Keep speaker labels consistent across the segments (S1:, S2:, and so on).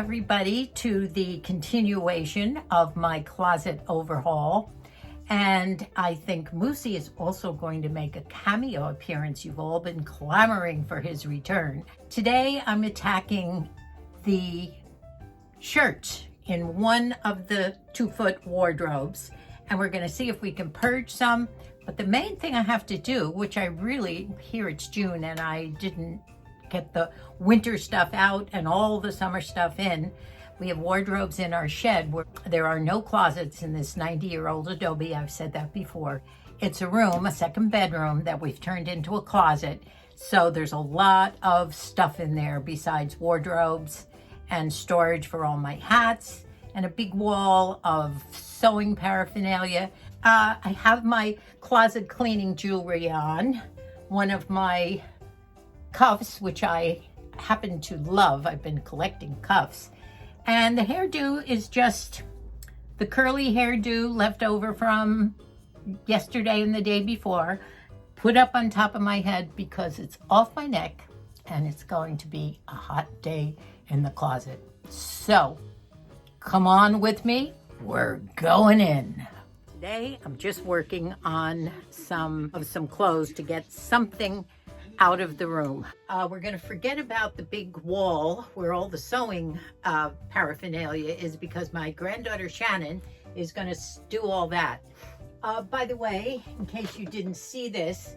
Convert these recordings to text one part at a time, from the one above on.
S1: everybody to the continuation of my closet overhaul. And I think Moosie is also going to make a cameo appearance. You've all been clamoring for his return. Today I'm attacking the shirt in one of the 2-foot wardrobes, and we're going to see if we can purge some. But the main thing I have to do, which I really, here it's June and I didn't get the winter stuff out and all the summer stuff in. We have wardrobes in our shed where there are no closets in this 90-year-old adobe. I've said that before. It's a room, a second bedroom that we've turned into a closet. So there's a lot of stuff in there besides wardrobes and storage for all my hats and a big wall of sewing paraphernalia. I have my closet cleaning jewelry on, one of my cuffs, which I happen to love. I've been collecting cuffs. And the hairdo is just the curly hairdo left over from yesterday and the day before, put up on top of my head because it's off my neck and it's going to be a hot day in the closet. So come on with me, we're going in. Today I'm just working on some clothes to get something out of the room. We're going to forget about the big wall where all the sewing paraphernalia is, because my granddaughter Shannon is going to do all that. By the way, in case you didn't see this,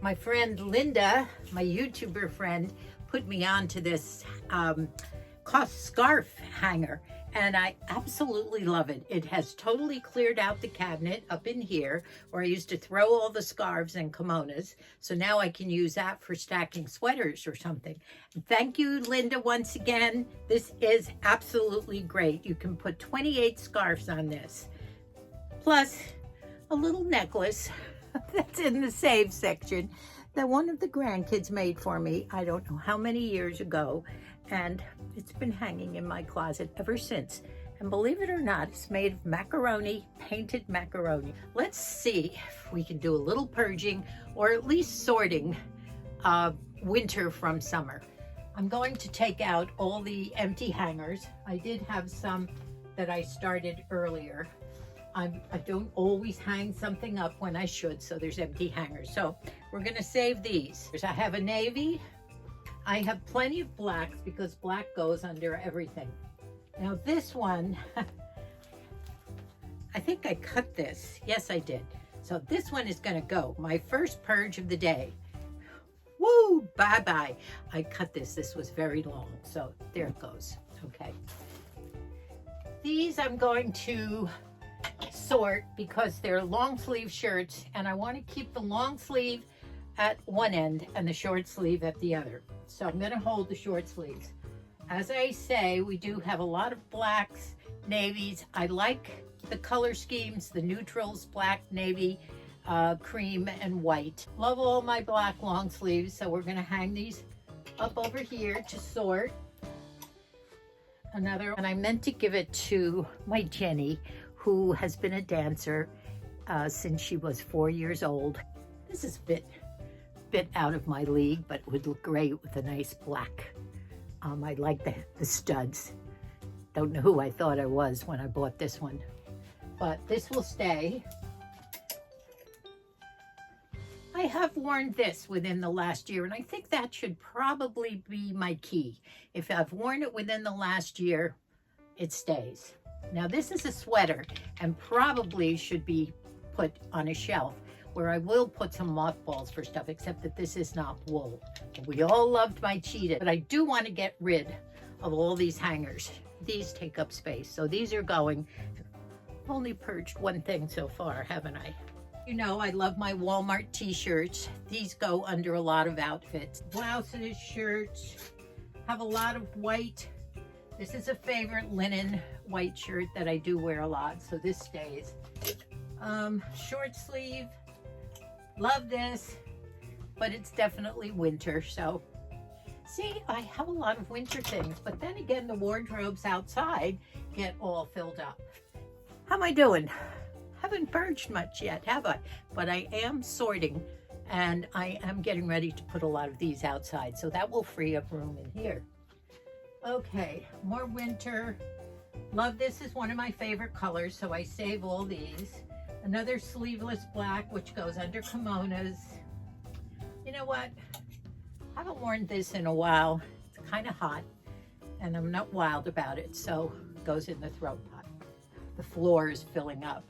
S1: my friend Linda, my YouTuber friend, put me on to this cloth scarf hanger, and I absolutely love it. It has totally cleared out the cabinet up in here where I used to throw all the scarves and kimonos. So now I can use that for stacking sweaters or something. Thank you, Linda, once again. This is absolutely great. You can put 28 scarves on this, plus a little necklace that's in the save section that one of the grandkids made for me, I don't know how many years ago, and it's been hanging in my closet ever since. And believe it or not, it's made of macaroni, painted macaroni. Let's see if we can do a little purging, or at least sorting winter from summer. I'm going to take out all the empty hangers. I did have some that I started earlier. I don't always hang something up when I should, so there's empty hangers. So we're gonna save these. I have a navy. I have plenty of blacks because black goes under everything. Now this one, I think I cut this. Yes, I did. So this one is gonna go. My first purge of the day. Woo, bye-bye. I cut this. This was very long. So there it goes. Okay. These I'm going to sort because they're long sleeve shirts, and I want to keep the long sleeve at one end and the short sleeve at the other. So I'm going to hold the short sleeves. As I say, we do have a lot of blacks, navies. I like the color schemes, the neutrals, black, navy, cream, and white. Love all my black long sleeves, so we're going to hang these up over here to sort. Another, and I meant to give it to my Jenny, who has been a dancer since she was 4 years old. This is a bit out of my league, but would look great with a nice black. I like the studs. Don't know who I thought I was when I bought this one, but this will stay. I have worn this within the last year, and I think that should probably be my key. If I've worn it within the last year, it stays. Now this is a sweater and probably should be put on a shelf where I will put some mothballs for stuff, except that this is not wool. We all loved my cheetah, but I do want to get rid of all these hangers. These take up space, so these are going. I've only purged one thing so far, haven't I? You know, I love my Walmart t-shirts. These go under a lot of outfits. Blouses, shirts, have a lot of white. This is a favorite linen white shirt that I do wear a lot, so this stays. Short sleeve, love this, but it's definitely winter, so. See, I have a lot of winter things, but then again, the wardrobes outside get all filled up. How am I doing? Haven't purged much yet, have I? But I am sorting, and I am getting ready to put a lot of these outside, so that will free up room in here. Okay, more winter. Love this, is one of my favorite colors, so I save all these. Another sleeveless black, which goes under kimonos. You know what? I haven't worn this in a while. It's kind of hot, and I'm not wild about it, so it goes in the throat pot. The floor is filling up.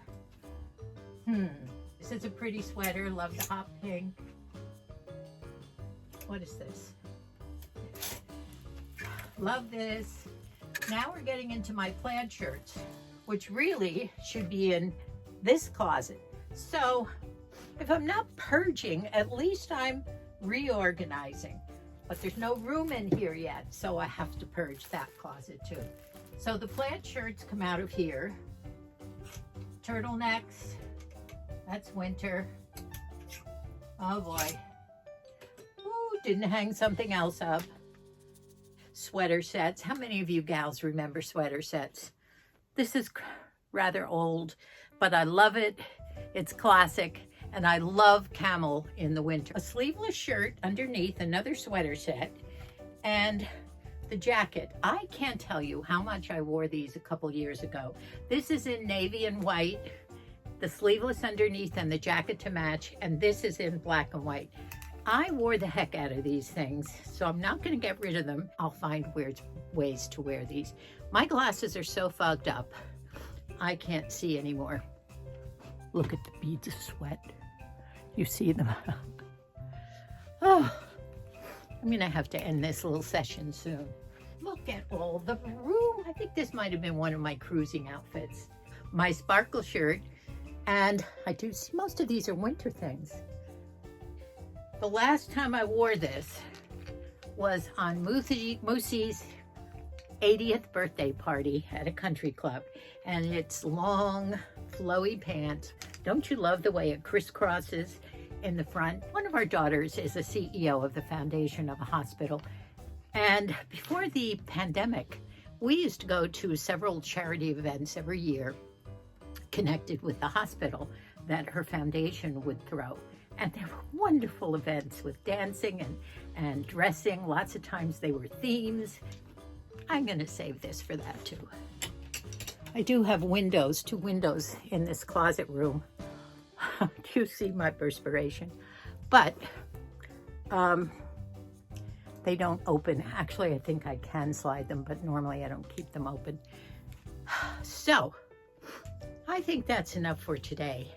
S1: This is a pretty sweater. Love the hot pink. What is this? Love this. Now we're getting into my plaid shirts, which really should be in this closet. So if I'm not purging, at least I'm reorganizing. But there's no room in here yet, so I have to purge that closet too. So the plaid shirts come out of here. Turtlenecks, that's winter. Oh boy. Ooh, didn't hang something else up. Sweater sets. How many of you gals remember sweater sets? This is rather old, but I love it. It's classic, and I love camel in the winter. A sleeveless shirt underneath, another sweater set, and the jacket. I can't tell you how much I wore these a couple years ago. This is in navy and white, the sleeveless underneath and the jacket to match, and this is in black and white. I wore the heck out of these things, so I'm not going to get rid of them. I'll find weird ways to wear these. My glasses are so fogged up, I can't see anymore. Look at the beads of sweat. You see them? Oh, I'm going to have to end this little session soon. Look at all the room. I think this might have been one of my cruising outfits. My sparkle shirt, and I do see most of these are winter things. The last time I wore this was on Moosie's 80th birthday party at a country club, and it's long, flowy pants. Don't you love the way it crisscrosses in the front? One of our daughters is a CEO of the foundation of a hospital, and before the pandemic, we used to go to several charity events every year connected with the hospital that her foundation would throw. And they were wonderful events with dancing and dressing. Lots of times they were themes. I'm going to save this for that too. I do have windows, 2 windows in this closet room. Do you see my perspiration? But they don't open. Actually, I think I can slide them, but normally I don't keep them open. So I think that's enough for today.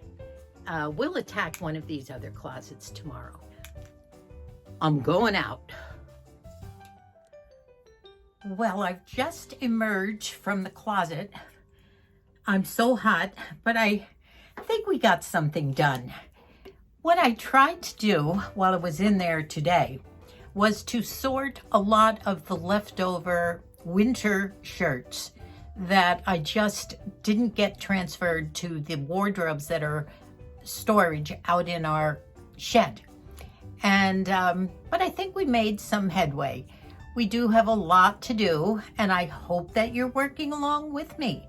S1: We'll attack one of these other closets tomorrow. I'm going out. Well, I've just emerged from the closet. I'm so hot, but I think we got something done. What I tried to do while I was in there today was to sort a lot of the leftover winter shirts that I just didn't get transferred to the wardrobes that are storage out in our shed. And but I think we made some headway. We do have a lot to do, and I hope that you're working along with me.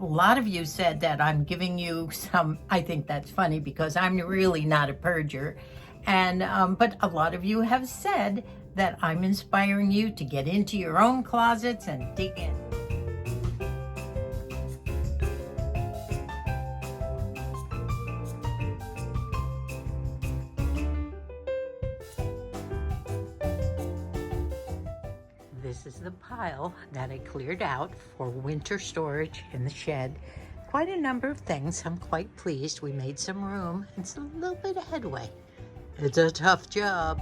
S1: A lot of you said that I'm giving you some. I think that's funny because I'm really not a purger, and but a lot of you have said that I'm inspiring you to get into your own closets and dig in. This is the pile that I cleared out for winter storage in the shed. Quite a number of things. I'm quite pleased. We made some room. It's a little bit of headway. It's a tough job.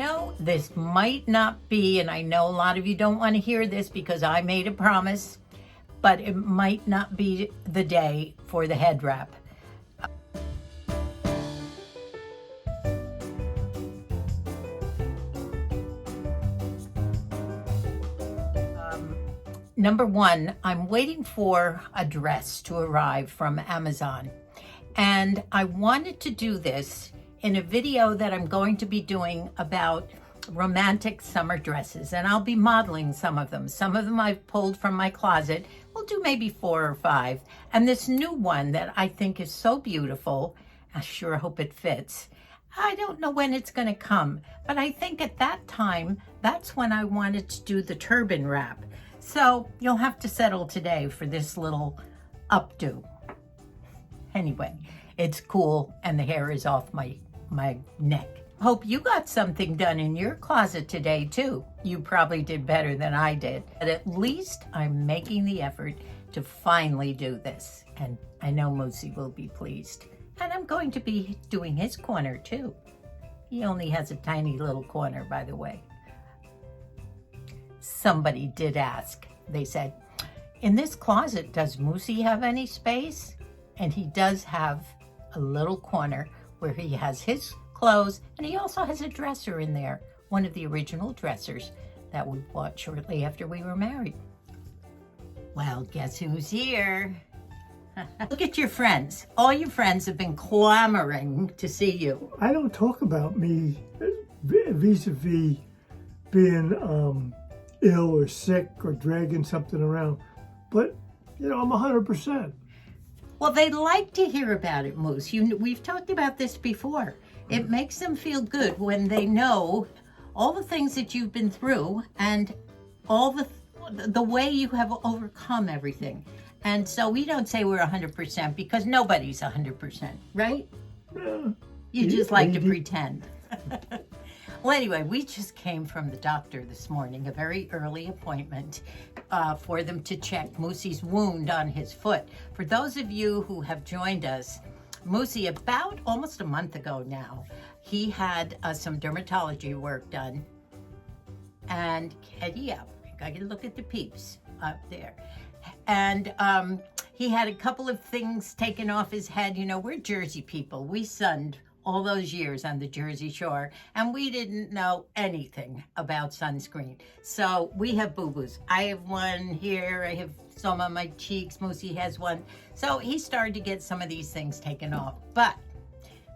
S1: know, this might not be, and I know a lot of you don't want to hear this because I made a promise, but it might not be the day for the head wrap. Number one, I'm waiting for a dress to arrive from Amazon. And I wanted to do this in a video that I'm going to be doing about romantic summer dresses, and I'll be modeling some of them. Some of them I've pulled from my closet. We'll do maybe 4 or 5. And this new one that I think is so beautiful, I sure hope it fits. I don't know when it's going to come, but I think at that time, that's when I wanted to do the turban wrap. So you'll have to settle today for this little updo. Anyway, it's cool and the hair is off my neck. Hope you got something done in your closet today too. You probably did better than I did. But at least I'm making the effort to finally do this. And I know Moosie will be pleased. And I'm going to be doing his corner too. He only has a tiny little corner, by the way. Somebody did ask. They said, in this closet, does Moosie have any space? And he does have a little corner where he has his clothes, and he also has a dresser in there, one of the original dressers that we bought shortly after we were married. Well, guess who's here? Look at your friends. All your friends have been clamoring to see you.
S2: I don't talk about me vis-a-vis being ill or sick or dragging something around, but you know, I'm 100%.
S1: Well, they like to hear about it, Moose. We've talked about this before. It makes them feel good when they know all the things that you've been through and all the way you have overcome everything. And so we don't say we're 100% because nobody's 100%, right?
S2: Yeah.
S1: You just like to pretend. Well, anyway, we just came from the doctor this morning, a very early appointment for them to check Moosie's wound on his foot. For those of you who have joined us, Moosie, about almost a month ago now, he had some dermatology work done. And I can look at the peeps up there. And he had a couple of things taken off his head. You know, we're Jersey people. We sunned all those years on the Jersey Shore, and we didn't know anything about sunscreen. So we have boo-boos. I have one here. I have some on my cheeks. Moosie has one. So he started to get some of these things taken off. But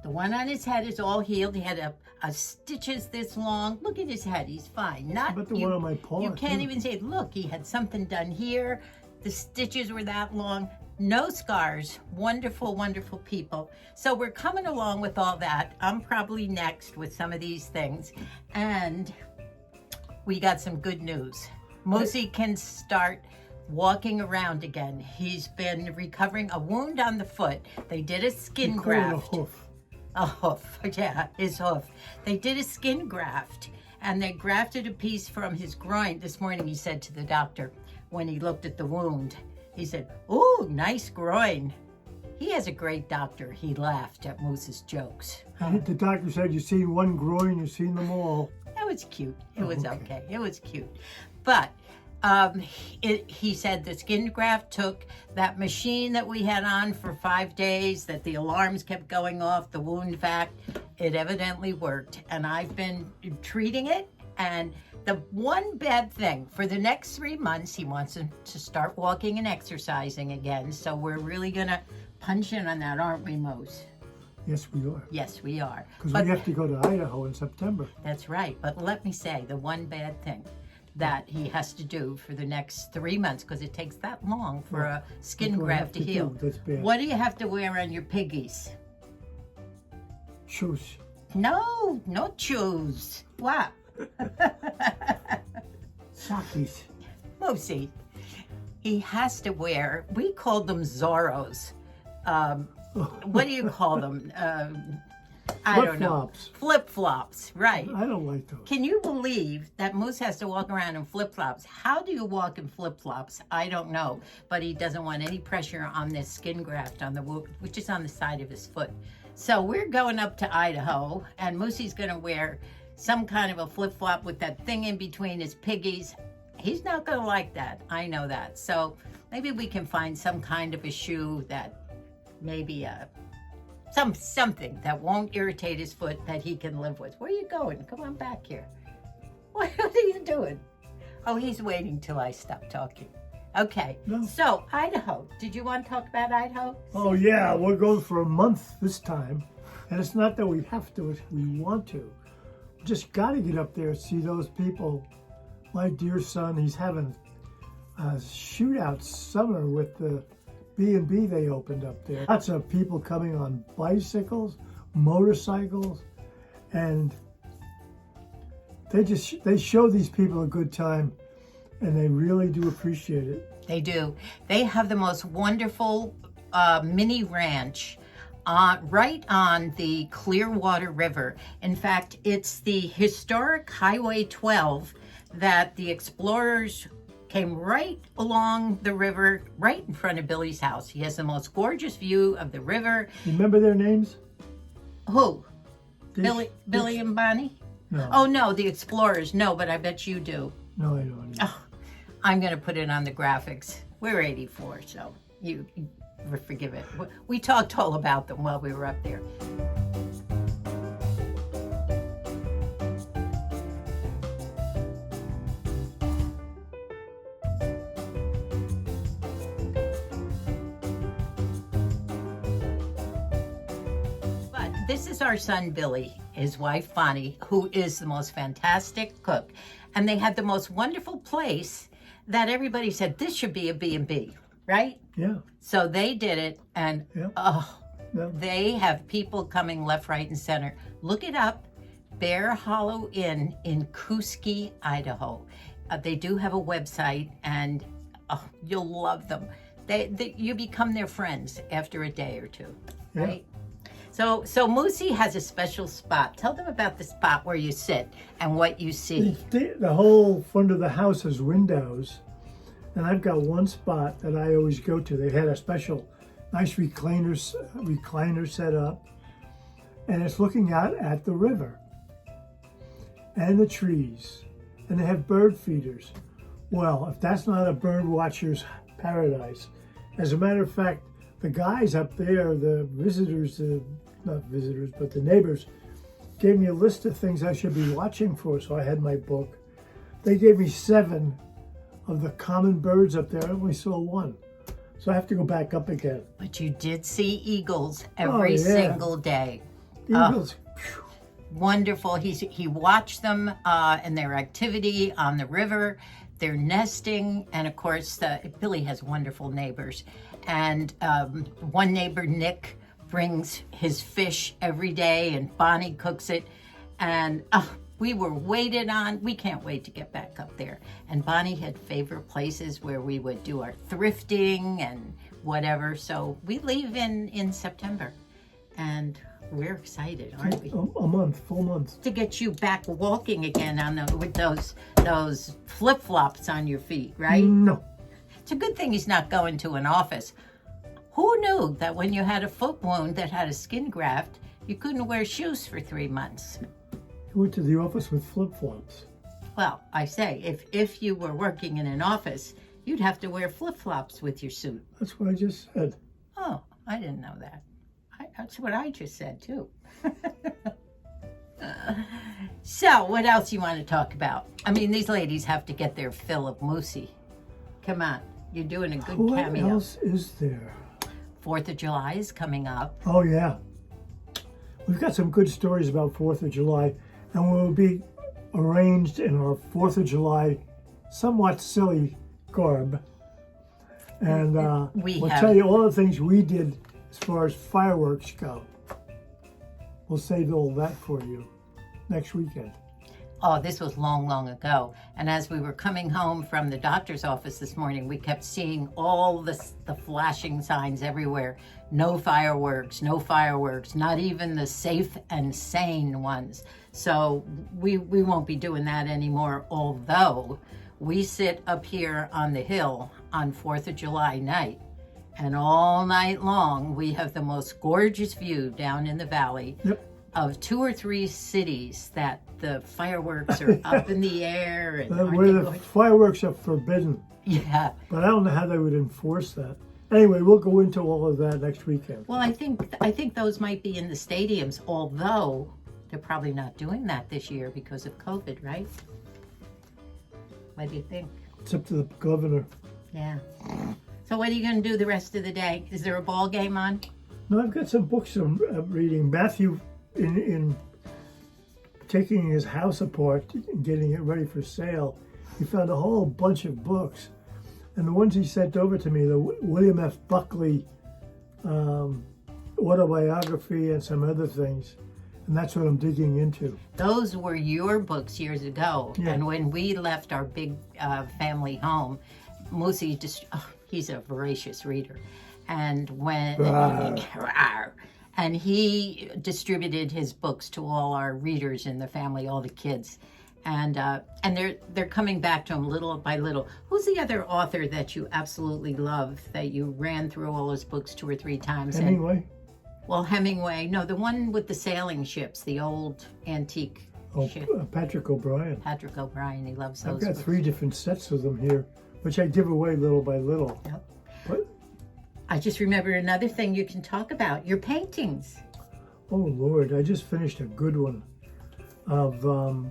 S1: the one on his head is all healed. He had a stitches this long. Look at his head. He's fine. Not
S2: But the one on my paw.
S1: You can't even say, look, he had something done here. The stitches were that long. No scars. Wonderful, wonderful people. So we're coming along with all that. I'm probably next with some of these things. And we got some good news. Moosie can start walking around again. He's been recovering a wound on the foot. They did a skin graft. A hoof, yeah, his hoof. They did a skin graft, and they grafted a piece from his groin. This morning he said to the doctor, when he looked at the wound, he said, "Ooh, nice groin." He has a great doctor. He laughed at Moose's jokes.
S2: The doctor said, you've seen one groin, you've seen them all.
S1: That was cute. It was okay. It was cute. But he said the skin graft took that machine that we had on for 5 days, that the alarms kept going off, the wound vac. It evidently worked. And I've been treating it. And the one bad thing, for the next 3 months, he wants him to start walking and exercising again. So we're really going to punch in on that, aren't we, Moose?
S2: Yes, we are.
S1: Yes, we are.
S2: Because we have to go to Idaho in September.
S1: That's right. But let me say, the one bad thing that he has to do for the next 3 months, because it takes that long for a skin graft to heal.
S2: That's bad.
S1: What do you have to wear on your piggies?
S2: Shoes.
S1: No, no shoes. What?
S2: Sockies.
S1: Moosie, he has to wear, we called them Zorros. What do you call them? I don't know.
S2: Flip-flops.
S1: Flip-flops, right.
S2: I don't like those.
S1: Can you believe that Moose has to walk around in flip-flops? How do you walk in flip-flops? I don't know. But he doesn't want any pressure on this skin graft on the which is on the side of his foot. So we're going up to Idaho, and Moosie's going to wear some kind of a flip-flop with that thing in between his piggies. He's not going to like that. I know that. So maybe we can find some kind of a shoe that maybe something that won't irritate his foot that he can live with. Where are you going? Come on back here. What are you doing? Oh, he's waiting till I stop talking. Okay.
S2: No.
S1: So Idaho. Did you want to talk about Idaho?
S2: Oh yeah, we're going for a month this time. And it's not that we have to, it's we want to. just got to get up there and see those people. My dear son, he's having a shootout summer with the B&B they opened up there. Lots of people coming on bicycles, motorcycles, and they show these people a good time, and they really do appreciate it.
S1: They do. They have the most wonderful mini ranch right on the Clearwater River. In fact, it's the historic Highway 12 that the explorers came right along the river, right in front of Billy's house. He has the most gorgeous view of the river.
S2: You remember their names?
S1: Who? Billy and Bonnie?
S2: No.
S1: Oh, no, the explorers. No, but I bet you do.
S2: No, I don't.
S1: Oh, I'm going to put it on the graphics. We're 84, so you forgive it. We talked all about them while we were up there. But this is our son, Billy, his wife, Bonnie, who is the most fantastic cook. And they had the most wonderful place that everybody said, this should be a B&B, right?
S2: Yeah.
S1: So they did it, and they have people coming left, right, and center. Look it up, Bear Hollow Inn in Kooski, Idaho. They do have a website, and you'll love them. You become their friends after a day or two, right? So Moosie has a special spot. Tell them about the spot where you sit and what you see.
S2: The whole front of the house has windows, and I've got one spot that I always go to. They had a special, nice recliner set up, and it's looking out at the river and the trees, and they have bird feeders. Well, if that's not a bird watcher's paradise. As a matter of fact, the guys up there, the visitors, not visitors, but the neighbors, gave me a list of things I should be watching for, so I had my book. They gave me 7 of the common birds up there. I only saw 1. So I have to go back up again.
S1: But you did see eagles every single day.
S2: Eagles.
S1: Wonderful. He watched them and their activity on the river, their nesting, and of course, Billy has wonderful neighbors. And one neighbor, Nick, brings his fish every day, and Bonnie cooks it. And we were waited on. We can't wait to get back up there. And Bonnie had favorite places where we would do our thrifting and whatever. So we leave in September, and we're excited, aren't we?
S2: A month, full month.
S1: To get you back walking again with those flip-flops on your feet, right?
S2: No.
S1: It's a good thing he's not going to an office. Who knew that when you had a foot wound that had a skin graft, you couldn't wear shoes for 3 months?
S2: He went to the office with flip-flops.
S1: Well, I say, if you were working in an office, you'd have to wear flip-flops with your suit.
S2: That's what I just said.
S1: Oh, I didn't know that. That's what I just said, too. So, what else you want to talk about? I mean, these ladies have to get their fill of Moosie. Come on, you're doing a good cameo.
S2: What else is there?
S1: 4th of July is coming up.
S2: Oh, yeah. We've got some good stories about 4th of July, and we'll be arranged in our 4th of July somewhat silly garb. And we'll tell you all the things we did as far as fireworks go. We'll save all that for you next weekend.
S1: Oh, this was long, long ago. And as we were coming home from the doctor's office this morning, we kept seeing all the flashing signs everywhere. No fireworks, no fireworks, not even the safe and sane ones. So we won't be doing that anymore, although we sit up here on the hill on 4th of July night. And all night long, we have the most gorgeous view down in the valley of 2 or 3 cities that the fireworks are up in the air. And
S2: where the fireworks are forbidden.
S1: Yeah.
S2: But I don't know how they would enforce that. Anyway, we'll go into all of that next weekend.
S1: Well, I think those might be in the stadiums, although they're probably not doing that this year because of COVID, right? What do you think?
S2: It's up to the governor.
S1: Yeah. So what are you going to do the rest of the day? Is there a ball game on?
S2: No, I've got some books I'm reading. Matthew, in taking his house apart and getting it ready for sale, he found a whole bunch of books. And the ones he sent over to me, the William F. Buckley autobiography and some other things. And that's what I'm digging into.
S1: Those were your books years ago.
S2: Yeah.
S1: And when we left our big family home, Moosie just, he's a voracious reader. And when, and he distributed his books to all our readers in the family, all the kids. And they're coming back to him little by little. Who's the other author that you absolutely love, that you ran through all his books 2 or 3 times?
S2: Hemingway?
S1: Well, Hemingway. No, the one with the sailing ships, the old antique ship.
S2: Patrick O'Brien.
S1: Patrick O'Brien, he loves those
S2: I've got
S1: books.
S2: 3 different sets of them here, which I give away little by little.
S1: Yep.
S2: But,
S1: I just remembered another thing you can talk about, your paintings.
S2: oh Lord, I just finished a good one of,
S1: Look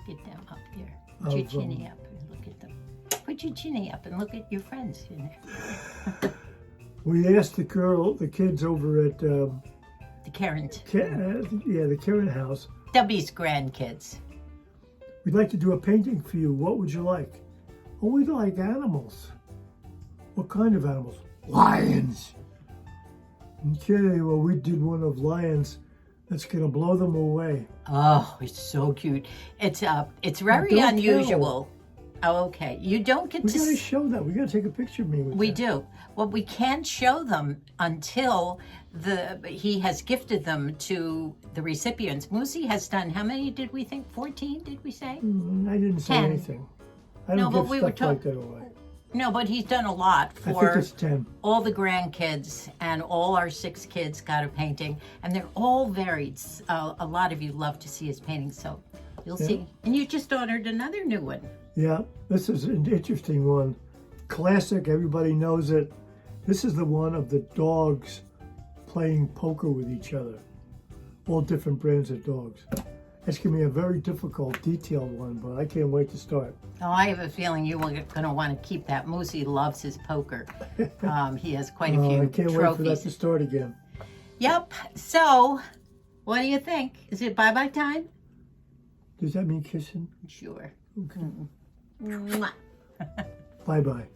S1: at them up there. Put your chinny up and look at them. Put your chinny up and look at your friends in there.
S2: we asked the kids over at,
S1: The Karen.
S2: the Karen house,
S1: Debbie's grandkids.
S2: we'd like to do a painting for you. What would you like? Oh, we like animals. What kind of animals? Lions. Okay, well, we did one of lions that's going to blow them away.
S1: Oh, it's so cute. It's very
S2: Don't
S1: unusual. Oh, okay. You don't get
S2: We
S1: to
S2: got to show that. We got to take a picture of me with
S1: We
S2: that.
S1: do. Well, we can't show them until he has gifted them to the recipients. Moosie has done, how many did we think? 14, did we say?
S2: I didn't say
S1: 10.
S2: anything. I
S1: No,
S2: don't
S1: but
S2: give
S1: we were
S2: stuff like that away.
S1: No, but he's done a lot
S2: I think
S1: for
S2: it's 10.
S1: all the grandkids, and all our 6 kids got a painting, and they're all varied. A lot of you love to see his paintings, so you'll see. And you just ordered another new one.
S2: Yeah, this is an interesting one. Classic, everybody knows it. This is the one of the dogs playing poker with each other. All different brands of dogs. It's going to be a very difficult, detailed one, but I can't wait to start.
S1: Oh, I have a feeling you are going to want to keep that. Moosie loves his poker. He has quite a few
S2: I can't wait for that
S1: trophies.
S2: to start again.
S1: Yep. So, what do you think? Is it bye-bye time?
S2: Does that mean kissing?
S1: Sure.
S2: Okay.
S1: Mwah.
S2: Bye-bye.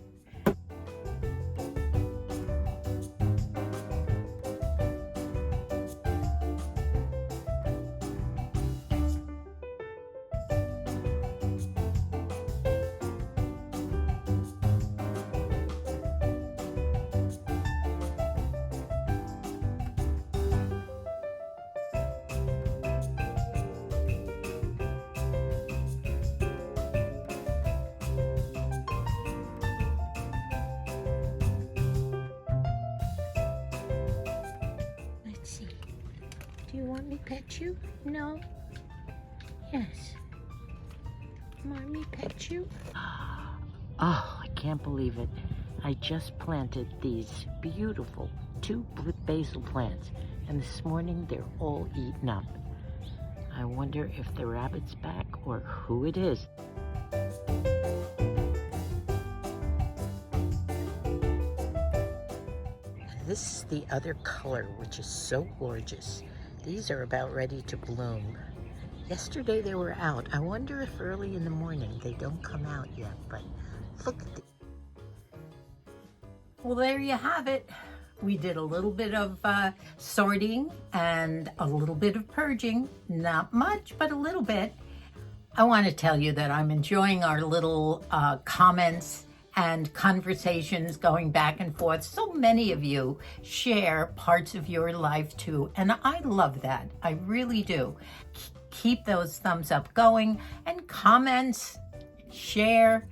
S1: Let's see. Do you want me to pet you? No? Yes. Want me to pet you? Oh, I can't believe it. I just planted these beautiful 2 basil plants, and this morning they're all eaten up. I wonder if the rabbit's back or who it is. This is the other color, which is so gorgeous. These are about ready to bloom. Yesterday they were out. I wonder if early in the morning they don't come out yet, but look at the... Well, there you have it. We did a little bit of sorting and a little bit of purging. Not much, but a little bit. I want to tell you that I'm enjoying our little comments and conversations going back and forth. So many of you share parts of your life too, and I love that. I really do. Keep those thumbs up going and comments, share.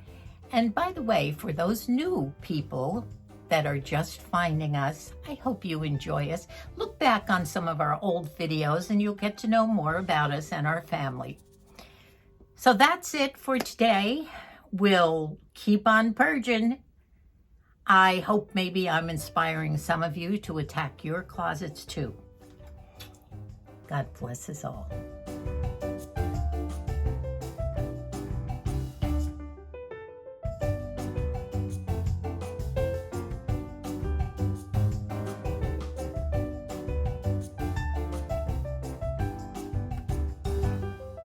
S1: And by the way, for those new people that are just finding us, I hope you enjoy us. Look back on some of our old videos and you'll get to know more about us and our family. So that's it for today. We'll keep on purging. I hope maybe I'm inspiring some of you to attack your closets too. God bless us all.